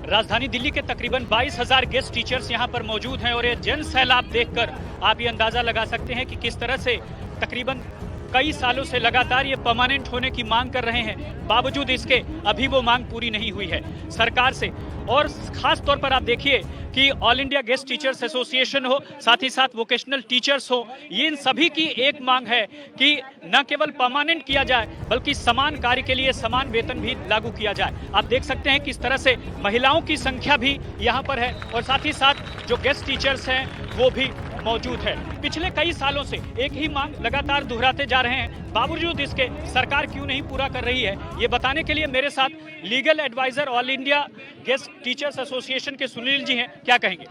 राजधानी दिल्ली के तकरीबन 22,000 गेस्ट टीचर्स यहाँ पर मौजूद हैं और ये जन सैलाब देखकर आप ये अंदाजा लगा सकते हैं कि किस तरह से तकरीबन कई सालों से लगातार ये परमानेंट होने की मांग कर रहे हैं। बावजूद इसके अभी वो मांग पूरी नहीं हुई है सरकार से। और खास तौर पर आप देखिए कि all India guest teachers association हो, साथ ही साथ वोकेशनल टीचर्स हो, ये इन सभी की एक मांग है कि न केवल परमानेंट किया जाए बल्कि समान कार्य के लिए समान वेतन भी लागू किया जाए। आप देख सकते हैं किस तरह से महिलाओं की संख्या भी यहाँ पर है और साथ ही साथ जो गेस्ट टीचर्स हैं वो भी मौजूद है। पिछले कई सालों से एक ही मांग लगातार दोहराते जा रहे हैं, बावजूद इसके सरकार क्यों नहीं पूरा कर रही है, ये बताने के लिए मेरे साथ legal advisor all India guest teachers association के सुनील जी हैं। क्या कहेंगे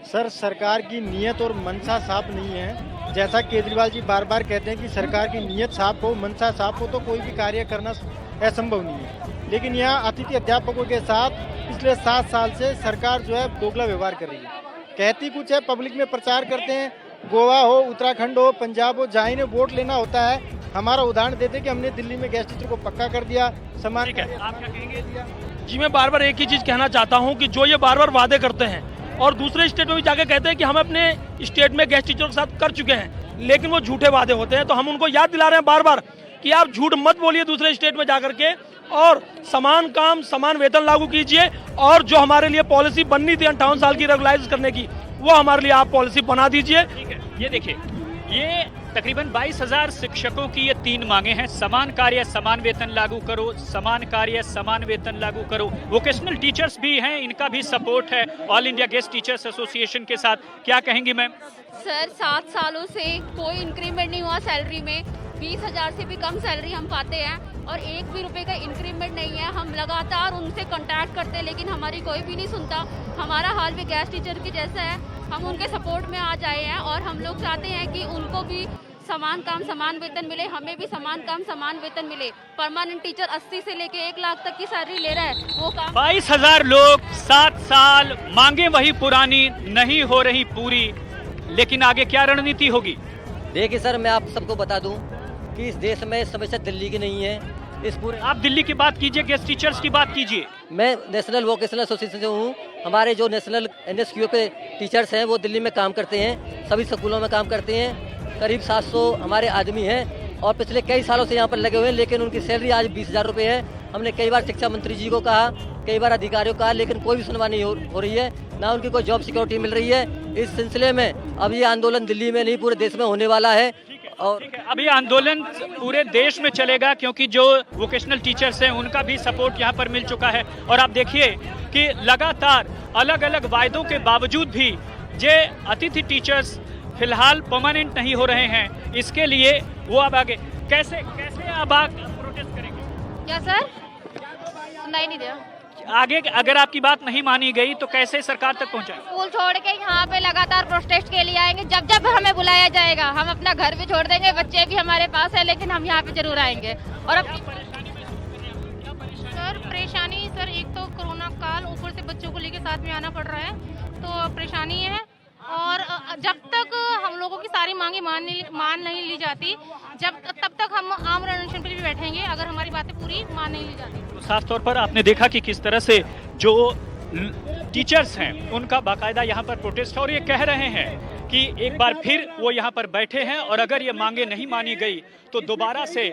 सर? सरकार की नीयत और मंशा साफ नहीं है। जैसा केजरीवाल जी बार बार कहते हैं कि सरकार की नीयत साफ हो, मंशा साफ हो तो कोई भी कार्य करना असंभव नहीं है। लेकिन यहाँ अतिथि अध्यापकों के साथ पिछले 7 साल से सरकार जो है दोगला व्यवहार कर रही है। कहती कुछ है, पब्लिक में प्रचार करते हैं। गोवा हो, उत्तराखंड हो, पंजाब हो, जहाँ इन्हें वोट लेना होता है हमारा उदाहरण देते कि हमने दिल्ली में गेस्ट टीचर को पक्का कर दिया। समान आप क्या कहेंगे? जी मैं बार बार एक ही चीज कहना चाहता हूं कि जो ये बार बार वादे करते हैं और दूसरे स्टेट में भी जाके कहते हैं कि हम अपने स्टेट में गेस्ट टीचर के साथ कर चुके हैं, लेकिन वो झूठे वादे होते हैं। तो हम उनको याद दिला रहे हैं बार बार कि आप झूठ मत बोलिए दूसरे स्टेट में जाकर के, और समान काम समान वेतन लागू कीजिए। और जो हमारे लिए पॉलिसी बननी थी 58 साल की रेगुलाइज करने की, वो हमारे लिए आप पॉलिसी बना दीजिए। ठीक है, ये देखिए, ये तकरीबन 22,000 शिक्षकों की ये 3 मांगे हैं। समान कार्य समान वेतन लागू करो, समान कार्य समान वेतन लागू करो। वोकेशनल टीचर्स भी हैं, इनका भी सपोर्ट है all India guest teachers association के साथ। क्या कहेंगी मैम? सर 7 सालों से कोई इंक्रीमेंट नहीं हुआ सैलरी में। 20,000 से भी कम सैलरी हम पाते हैं और 1 भी रुपए का इंक्रीमेंट नहीं है। हम लगातार उनसे कांटेक्ट करते हैं लेकिन हमारी कोई भी नहीं सुनता। हमारा हाल भी गेस्ट टीचर की जैसा है। हम उनके सपोर्ट में आज आए हैं और हम लोग चाहते हैं कि उनको भी समान काम समान वेतन मिले, हमें भी समान काम समान वेतन मिले। परमानेंट टीचर 80 से लेके 1 लाख तक की सैलरी ले रहा है, वो काम 22,000 लोग 7 साल मांगे वही पुरानी, नहीं हो रही पूरी। लेकिन आगे क्या रणनीति होगी? देखिए सर, मैं आप सबको बता दूं कि इस देश में समस्या दिल्ली की नहीं है। इस पूरे आप दिल्ली की बात कीजिए, गेस्ट टीचर्स की बात कीजिए। मैं नेशनल वोकेशनल एसोसिएशन से हूँ। हमारे जो नेशनल NSQO के टीचर्स हैं वो दिल्ली में काम करते हैं, सभी स्कूलों में काम करते हैं। करीब 700 हमारे आदमी हैं और पिछले कई सालों से यहाँ पर लगे हुए हैं, लेकिन उनकी सैलरी आज 20,000 रुपये है। हमने कई बार शिक्षा मंत्री जी को कहा, कई बार अधिकारियों को कहा, लेकिन कोई भी सुनवाई नहीं हो रही है, ना उनकी कोई जॉब सिक्योरिटी मिल रही है। इस सिलसिले में अब ये आंदोलन दिल्ली में नहीं पूरे देश में होने वाला है। और अभी आंदोलन पूरे देश में चलेगा क्योंकि जो वोकेशनल टीचर्स हैं उनका भी सपोर्ट यहाँ पर मिल चुका है। और आप देखिए कि लगातार अलग अलग वायदों के बावजूद भी जे अतिथि टीचर्स फिलहाल परमानेंट नहीं हो रहे हैं, इसके लिए वो अब आगे कैसे अब आप प्रोटेस्ट करेंगे? क्या सर? सुनाई नहीं दिया। आगे अगर आपकी बात नहीं मानी गई तो कैसे सरकार तक पहुंचाएं? स्कूल छोड़ के यहाँ पे लगातार प्रोटेस्ट के लिए आएंगे। जब जब हमें बुलाया जाएगा हम अपना घर भी छोड़ देंगे, बच्चे भी हमारे पास है, लेकिन हम यहाँ पे जरूर आएंगे। और अब सर परेशानी सर, एक तो कोरोना काल, ऊपर से बच्चों को लेके साथ में आना पड़ रहा है, तो परेशानी है। और जब तक हम लोगों की सारी मांगे मान नहीं ली जाती, तब तक हम आमरण अनशन पर भी बैठेंगे अगर हमारी बातें पूरी मान नहीं ली जाती। तो साफ तौर पर आपने देखा कि किस तरह से जो टीचर्स हैं उनका बाकायदा यहाँ पर प्रोटेस्ट है और ये कह रहे हैं कि एक बार फिर वो यहाँ पर बैठे हैं और अगर ये मांगे नहीं मानी गई तो दोबारा से